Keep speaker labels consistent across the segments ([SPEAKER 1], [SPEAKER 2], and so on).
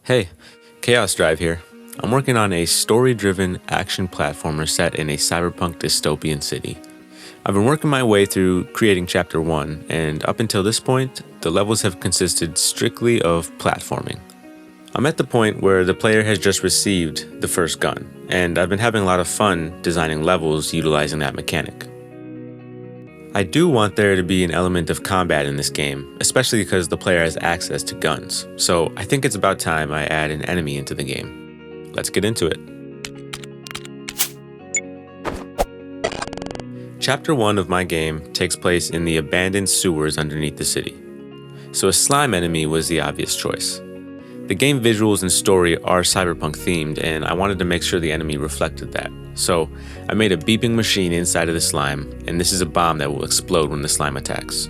[SPEAKER 1] Hey, chaosdrive here. I'm working on a story-driven action platformer set in a cyberpunk dystopian city. I've been working my way through creating Chapter 1, and up until this point, the levels have consisted strictly of platforming. I'm at the point where the player has just received the first gun, and I've been having a lot of fun designing levels utilizing that mechanic. I do want there to be an element of combat in this game, especially because the player has access to guns, so I think it's about time I add an enemy into the game. Let's get into it. Chapter 1 of my game takes place in the abandoned sewers underneath the city, so a slime enemy was the obvious choice. The game visuals and story are cyberpunk themed, and I wanted to make sure the enemy reflected that. So I made a beeping machine inside of the slime, and this is a bomb that will explode when the slime attacks.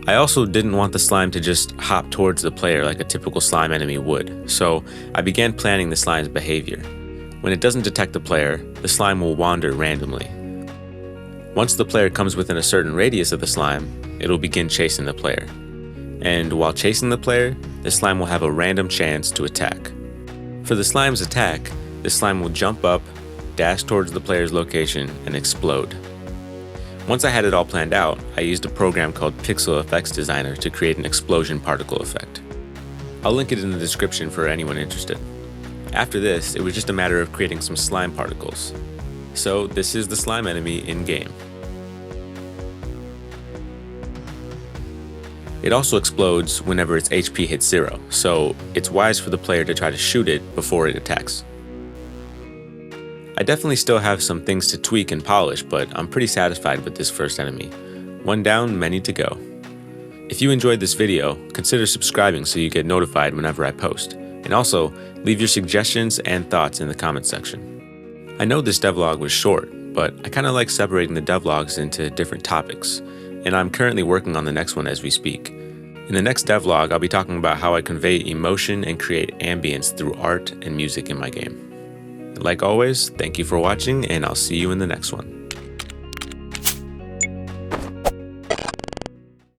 [SPEAKER 1] I also didn't want the slime to just hop towards the player like a typical slime enemy would, so I began planning the slime's behavior. When it doesn't detect the player, the slime will wander randomly. Once the player comes within a certain radius of the slime, it'll begin chasing the player. And while chasing the player, the slime will have a random chance to attack. For the slime's attack, the slime will jump up, dash towards the player's location, and explode. Once I had it all planned out, I used a program called Pixel Effects Designer to create an explosion particle effect. I'll link it in the description for anyone interested. After this, it was just a matter of creating some slime particles. So this is the slime enemy in-game. It also explodes whenever its HP hits 0, so it's wise for the player to try to shoot it before it attacks. I definitely still have some things to tweak and polish, but I'm pretty satisfied with this first enemy. One down, many to go. If you enjoyed this video, consider subscribing so you get notified whenever I post, and also leave your suggestions and thoughts in the comment section. I know this devlog was short, but I kinda like separating the devlogs into different topics, and I'm currently working on the next one as we speak. In the next devlog, I'll be talking about how I convey emotion and create ambience through art and music in my game. Like always, thank you for watching, and I'll see you in the next one.